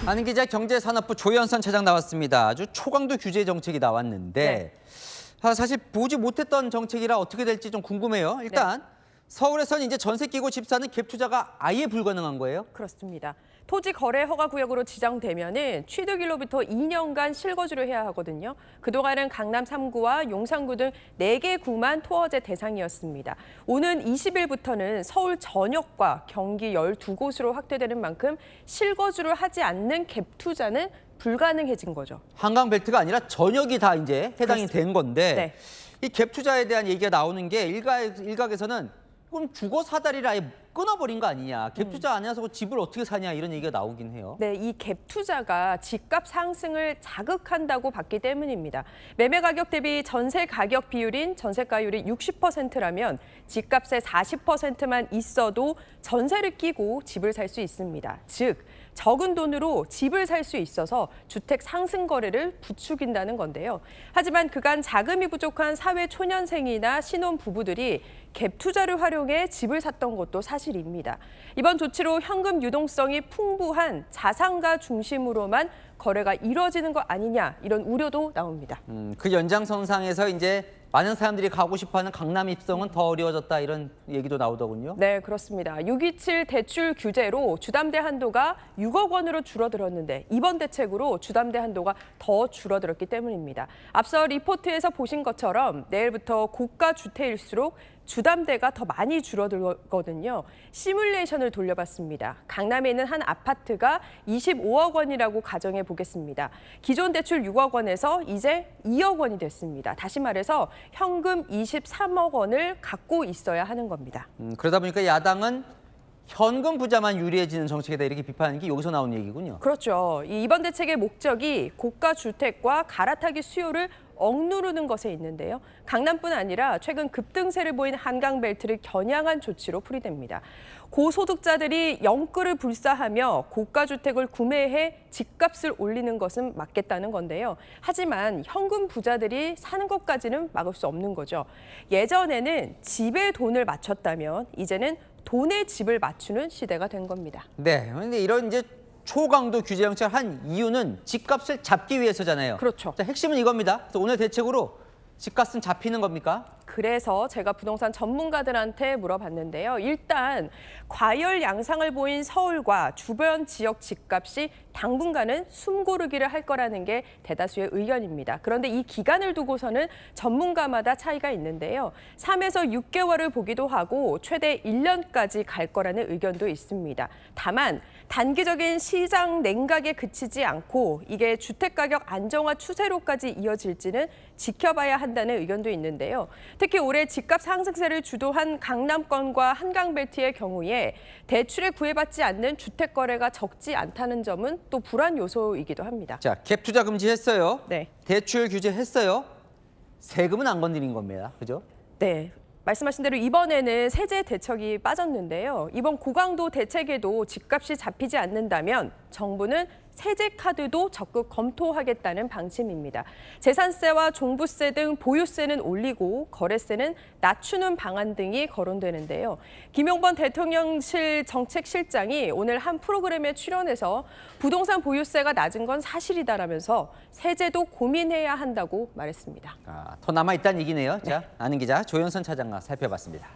아는 기자 경제산업부 조현선 차장 나왔습니다. 아주 초강도 규제 정책이 나왔는데 사실 보지 못했던 정책이라 어떻게 될지 좀 궁금해요. 일단 서울에서는 이제 전세 끼고 집 사는 갭 투자가 아예 불가능한 거예요? 그렇습니다. 토지 거래 허가 구역으로 지정되면은 취득일로부터 2년간 실거주를 해야 하거든요. 그동안은 강남 3구와 용산구 등 4개 구만 토어제 대상이었습니다. 오는 20일부터는 서울 전역과 경기 12곳으로 확대되는 만큼 실거주를 하지 않는 갭 투자는 불가능해진 거죠. 한강 벨트가 아니라 전역이 다 이제 해당이 된 건데 이 갭 투자에 대한 얘기가 나오는 게 일각에서는 그럼 주거 사다리를 아예 끊어버린 거 아니냐. 갭 투자 안 해서 집을 어떻게 사냐 이런 얘기가 나오긴 해요. 네, 이 갭 투자가 집값 상승을 자극한다고 봤기 때문입니다. 매매 가격 대비 전세 가격 비율인 전세가율이 60%라면 집값의 40%만 있어도 전세를 끼고 집을 살 수 있습니다. 즉, 적은 돈으로 집을 살 수 있어서 주택 상승 거래를 부추긴다는 건데요. 하지만 그간 자금이 부족한 사회 초년생이나 신혼 부부들이 갭 투자를 활용해 집을 샀던 것도 사실입니다. 이번 조치로 현금 유동성이 풍부한 자산가 중심으로만 거래가 이루어지는 거 아니냐 이런 우려도 나옵니다. 그 연장선상에서 이제 많은 사람들이 가고 싶어하는 강남 입성은 더 어려워졌다 이런 얘기도 나오더군요. 네, 그렇습니다. 627 대출 규제로 주담대 한도가 6억 원으로 줄어들었는데 이번 대책으로 주담대 한도가 더 줄어들었기 때문입니다. 앞서 리포트에서 보신 것처럼 내일부터 고가 주택일수록 주담대가 더 많이 줄어들거든요. 시뮬레이션을 돌려봤습니다. 강남에 있는 한 아파트가 25억 원이라고 가정해 보겠습니다. 기존 대출 6억 원에서 이제 2억 원이 됐습니다. 다시 말해서 현금 23억 원을 갖고 있어야 하는 겁니다. 그러다 보니까 야당은 현금 부자만 유리해지는 정책이다 이렇게 비판하는 게 여기서 나온 얘기군요. 그렇죠. 이번 대책의 목적이 고가 주택과 갈아타기 수요를 억누르는 것에 있는데요. 강남뿐 아니라 최근 급등세를 보인 한강벨트를 겨냥한 조치로 풀이됩니다. 고소득자들이 영끌을 불사하며 고가주택을 구매해 집값을 올리는 것은 막겠다는 건데요. 하지만 현금 부자들이 사는 것까지는 막을 수 없는 거죠. 예전에는 집에 돈을 맞췄다면 이제는 돈에 집을 맞추는 시대가 된 겁니다. 네, 그런데 이런 이제 초강도 규제 정책을 한 이유는 집값을 잡기 위해서잖아요. 그렇죠. 자, 핵심은 이겁니다. 그래서 오늘 대책으로 집값은 잡히는 겁니까? 그래서 제가 부동산 전문가들한테 물어봤는데요. 일단 과열 양상을 보인 서울과 주변 지역 집값이 당분간은 숨고르기를 할 거라는 게 대다수의 의견입니다. 그런데 이 기간을 두고서는 전문가마다 차이가 있는데요. 3에서 6개월을 보기도 하고 최대 1년까지 갈 거라는 의견도 있습니다. 다만 단기적인 시장 냉각에 그치지 않고 이게 주택가격 안정화 추세로까지 이어질지는 지켜봐야 한다는 의견도 있는데요. 특히 올해 집값 상승세를 주도한 강남권과 한강벨트의 경우에 대출에 구애받지 않는 주택 거래가 적지 않다는 점은 또 불안 요소이기도 합니다. 자, 갭 투자 금지했어요. 네. 대출 규제했어요. 세금은 안 건드린 겁니다. 그죠? 네. 말씀하신 대로 이번에는 세제 대책이 빠졌는데요. 이번 고강도 대책에도 집값이 잡히지 않는다면 정부는 세제 카드도 적극 검토하겠다는 방침입니다. 재산세와 종부세 등 보유세는 올리고 거래세는 낮추는 방안 등이 거론되는데요. 김용범 대통령실 정책실장이 오늘 한 프로그램에 출연해서 부동산 보유세가 낮은 건 사실이다라면서 세제도 고민해야 한다고 말했습니다. 더 남아있다는 얘기네요. 자, 아는 기자 조현선 차장과 살펴봤습니다.